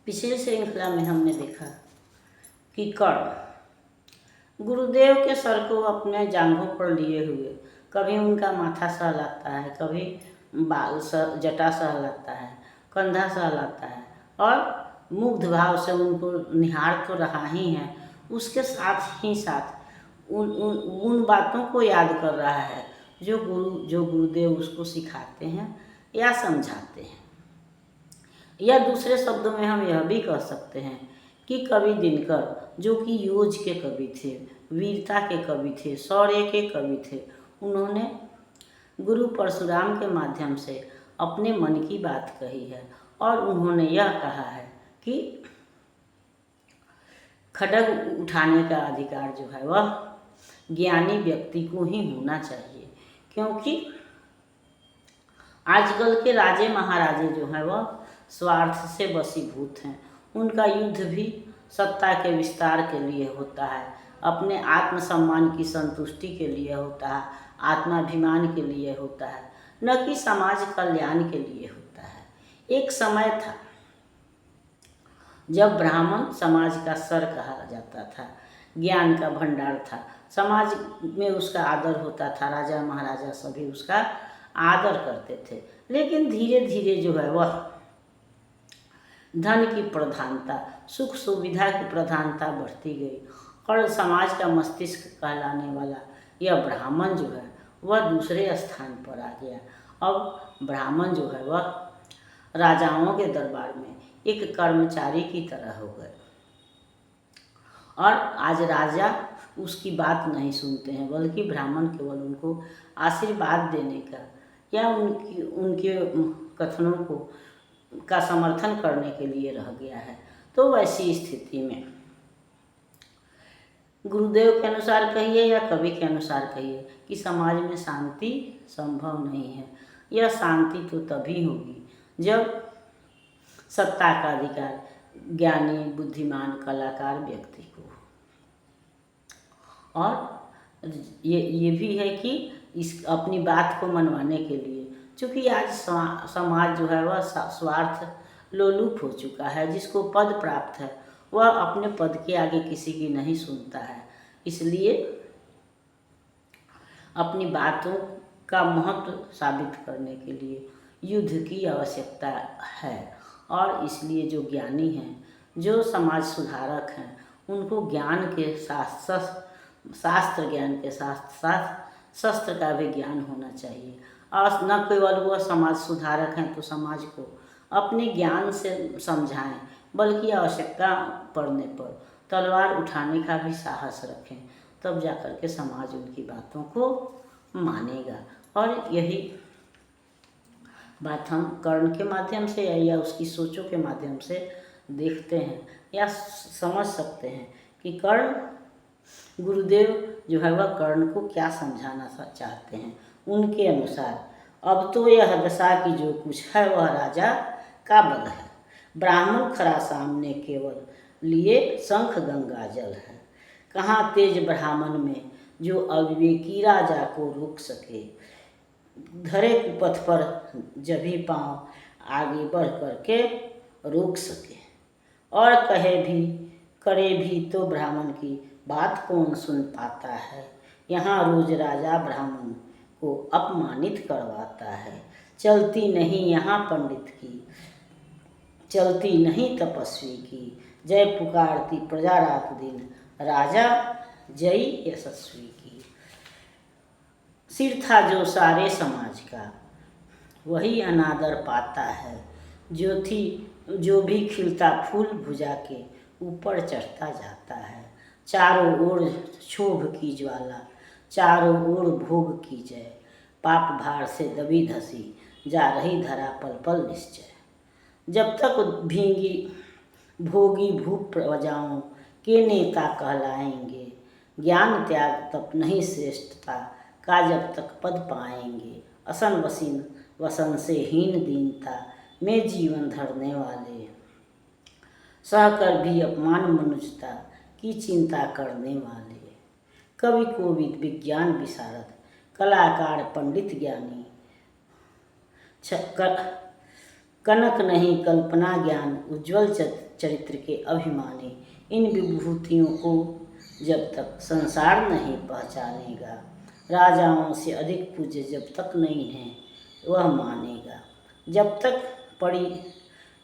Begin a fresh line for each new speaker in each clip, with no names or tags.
पिछली श्रृंखला में हमने देखा कि कर्ण गुरुदेव के सर को अपने जांघों पर लिए हुए, कभी उनका माथा सहलाता है, कभी बाल जटा सहलाता है, कंधा सहलाता है और मुग्ध भाव से उनको निहार तो रहा ही है, उसके साथ ही साथ उन बातों को याद कर रहा है जो गुरुदेव उसको सिखाते हैं या समझाते हैं। या दूसरे शब्दों में हम यह भी कह सकते हैं कि कवि दिनकर, जो कि योज के कवि थे, वीरता के कवि थे, शौर्य के कवि थे, उन्होंने गुरु परशुराम के माध्यम से अपने मन की बात कही है और उन्होंने यह कहा है कि खड्ग उठाने का अधिकार जो है वह ज्ञानी व्यक्ति को ही होना चाहिए, क्योंकि आजकल के राजे महाराजे जो हैं वह स्वार्थ से वशीभूत हैं। उनका युद्ध भी सत्ता के विस्तार के लिए होता है, अपने आत्मसम्मान की संतुष्टि के लिए होता है, आत्माभिमान के लिए होता है, न कि समाज कल्याण के लिए होता है। एक समय था जब ब्राह्मण समाज का सर कहा जाता था, ज्ञान का भंडार था, समाज में उसका आदर होता था, राजा महाराजा सभी उसका आदर करते थे। लेकिन धीरे धीरे जो है वह धन की प्रधानता, सुख सुविधा की प्रधानता बढ़ती गई और समाज का मस्तिष्क कहलाने वाला यह ब्राह्मण जो है वह दूसरे स्थान पर आ गया। अब ब्राह्मण जो है वह राजाओं के दरबार में एक कर्मचारी की तरह हो गए और आज राजा उसकी बात नहीं सुनते हैं, बल्कि ब्राह्मण केवल उनको आशीर्वाद देने का या उनके कथनों का समर्थन करने के लिए रह गया है। तो वैसी स्थिति में गुरुदेव के अनुसार कहिए या कवि के अनुसार कहिए कि समाज में शांति संभव नहीं है। यह शांति तो तभी होगी जब सत्ता का अधिकार ज्ञानी, बुद्धिमान, कलाकार व्यक्ति को। और ये भी है कि इस अपनी बात को मनवाने के लिए, चूँकि आज समाज जो है वह स्वार्थ लोलुप हो चुका है, जिसको पद प्राप्त है वह अपने पद के आगे किसी की नहीं सुनता है, इसलिए अपनी बातों का महत्व साबित करने के लिए युद्ध की आवश्यकता है। और इसलिए जो ज्ञानी हैं, जो समाज सुधारक हैं, उनको ज्ञान के साथ साथ शास्त्र ज्ञान के साथ साथ शस्त्र का भी ज्ञान होना चाहिए। और न केवल वह समाज सुधारक हैं तो समाज को अपने ज्ञान से समझाएं, बल्कि आवश्यकता पड़ने पर तलवार उठाने का भी साहस रखें, तब जाकर के समाज उनकी बातों को मानेगा। और यही बात हम कर्ण के माध्यम से या उसकी सोचों के माध्यम से देखते हैं या समझ सकते हैं कि कर्ण गुरुदेव जो है वह कर्ण को क्या समझाना चाहते हैं। उनके अनुसार अब तो यह दशा की जो कुछ है वह राजा का बल है, ब्राह्मण खरा सामने केवल लिए शंख गंगा जल है। कहाँ तेज ब्राह्मण में जो अविवेकी राजा को रोक सके, धरे कुपथ पर जभी पाँव आगे बढ़ करके रोक सके। और करे भी तो ब्राह्मण की बात कौन सुन पाता है, यहाँ रोज राजा ब्राह्मण को अपमानित करवाता है। चलती नहीं यहाँ पंडित की, चलती नहीं तपस्वी की, जय पुकारती प्रजा रात दिन, राजा जय यशस्वी की। सिर था जो सारे समाज का, वही अनादर पाता है, जो भी खिलता फूल भुजा के ऊपर चढ़ता जाता है। चारों ओर क्षोभ की ज्वाला, चारों ओर भोग की जय, पाप भार से दबी धसी जा रही धरा पल पल निश्चय। जब तक भोगी भूप प्रजाओं के नेता कहलाएंगे, ज्ञान त्याग तप नहीं श्रेष्ठता का जब तक पद पाएंगे। असन वसन से हीन दीनता में जीवन धरने वाले, सहकर भी अपमान मनुष्यता की चिंता करने वाले। कवि कोविद विज्ञान विशारद, कलाकार पंडित ज्ञानी, कनक नहीं कल्पना ज्ञान उज्ज्वल चरित्र के अभिमानी। इन विभूतियों को जब तक संसार नहीं पहचानेगा, राजाओं से अधिक पूज्य जब तक नहीं इन्हें वह मानेगा।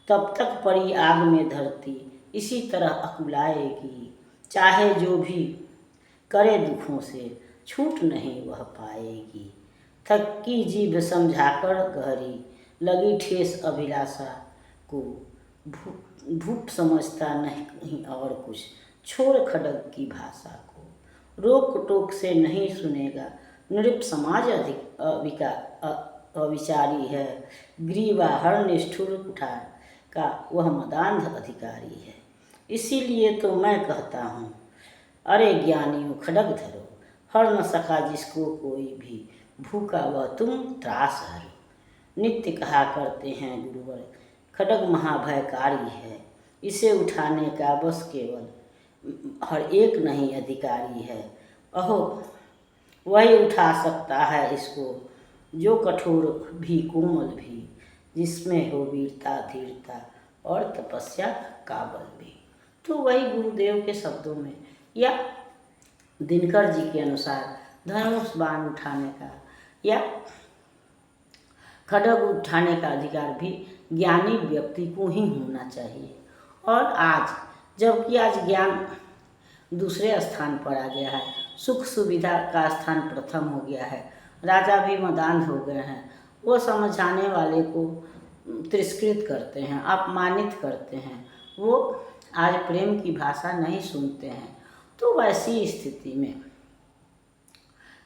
तब तक पड़ी आग में धरती इसी तरह अकुलाएगी। चाहे जो भी करे दुखों से छूट नहीं वह पाएगी। थकी जीभ समझाकर गहरी लगी ठेस अभिलाषा को, भूप समझता नहीं और कुछ छोड़ खड्ग की भाषा को। रोक टोक से नहीं सुनेगा नृप समाज अधिक अविचारी है। ग्रीवा हर निष्ठुर कुठार का वह मदांध अधिकारी है। इसीलिए तो मैं कहता हूँ, अरे ज्ञानियों खड्ग धरो, हर न सका जिसको कोई भी, भूखा वह तुम त्रास हरो। नित्य कहा करते हैं गुरुवर, खड्ग महाभयकारी है, इसे उठाने का बस केवल हर एक नहीं अधिकारी है। अहो वही उठा सकता है इसको, जो कठोर भी कोमल भी, जिसमें हो वीरता धीरता और तपस्या का बल भी। तो वही गुरुदेव के शब्दों में या दिनकर जी के अनुसार धनुष बाण उठाने का या खड्ग उठाने का अधिकार भी ज्ञानी व्यक्ति को ही होना चाहिए। और आज जबकि आज ज्ञान दूसरे स्थान पर आ गया है, सुख सुविधा का स्थान प्रथम हो गया है, राजा भी मदांध हो गए हैं, वो समझाने वाले को तिरस्कृत करते हैं, अपमानित करते हैं, वो आज प्रेम की भाषा नहीं सुनते हैं। तो वैसी स्थिति में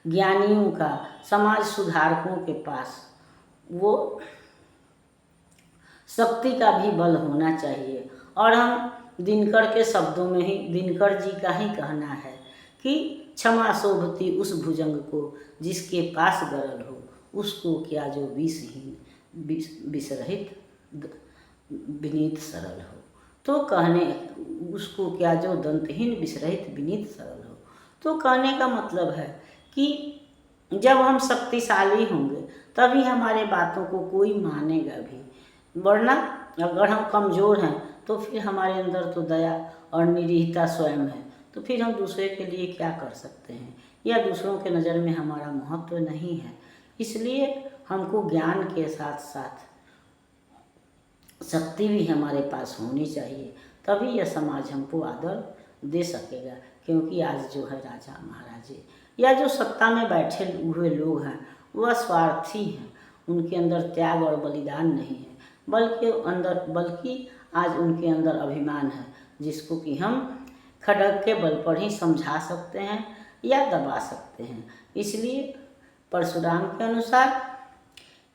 ज्ञानियों का, समाज सुधारकों के पास वो शक्ति का भी बल होना चाहिए। और हम दिनकर के शब्दों में ही, दिनकर जी का ही कहना है कि क्षमा शोभती उस भुजंग को जिसके पास गरल हो, उसको क्या जो विषहीन विषरहित विनीत सरल हो। तो कहने उसको क्या जो दंतहीन विषरहित विनीत सरल हो। तो कहने का मतलब है कि जब हम शक्तिशाली होंगे तभी हमारे बातों को कोई मानेगा भी, वरना अगर हम कमज़ोर हैं तो फिर हमारे अंदर तो दया और निरीहता स्वयं है, तो फिर हम दूसरे के लिए क्या कर सकते हैं, या दूसरों के नज़र में हमारा महत्व नहीं है। इसलिए हमको ज्ञान के साथ साथ शक्ति भी हमारे पास होनी चाहिए, तभी यह समाज हमको आदर दे सकेगा। क्योंकि आज जो है राजा महाराजे या जो सत्ता में बैठे हुए लोग हैं वह स्वार्थी हैं, उनके अंदर त्याग और बलिदान नहीं है, बल्कि आज उनके अंदर अभिमान है, जिसको कि हम खड्ग के बल पर ही समझा सकते हैं या दबा सकते हैं। इसलिए परशुराम के अनुसार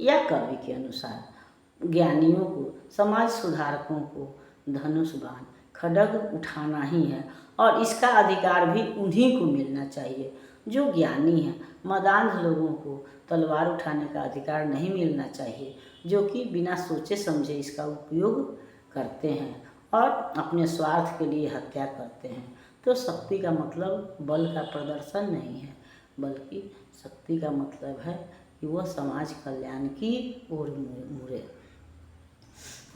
या कवि के अनुसार ज्ञानियों को, समाज सुधारकों को धनुष बाण खड्ग उठाना ही है, और इसका अधिकार भी उन्हीं को मिलना चाहिए जो ज्ञानी हैं। मदांध लोगों को तलवार उठाने का अधिकार नहीं मिलना चाहिए, जो कि बिना सोचे समझे इसका उपयोग करते हैं और अपने स्वार्थ के लिए हत्या करते हैं। तो शक्ति का मतलब बल का प्रदर्शन नहीं है, बल्कि शक्ति का मतलब है कि वह समाज कल्याण की ओर मुड़े।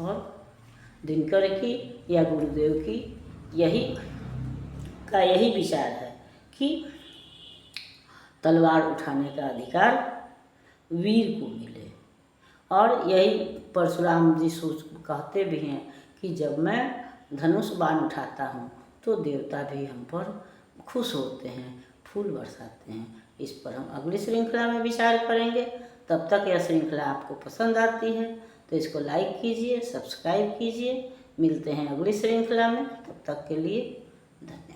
और दिनकर की या गुरुदेव की यही विचार है कि तलवार उठाने का अधिकार वीर को मिले। और यही परशुराम जी कहते भी हैं कि जब मैं धनुष बाण उठाता हूँ तो देवता भी हम पर खुश होते हैं, फूल बरसाते हैं। इस पर हम अगली श्रृंखला में विचार करेंगे। तब तक यह श्रृंखला आपको पसंद आती है तो इसको लाइक कीजिए, सब्सक्राइब कीजिए। मिलते हैं अगली श्रृंखला में, तब तक के लिए धन्यवाद।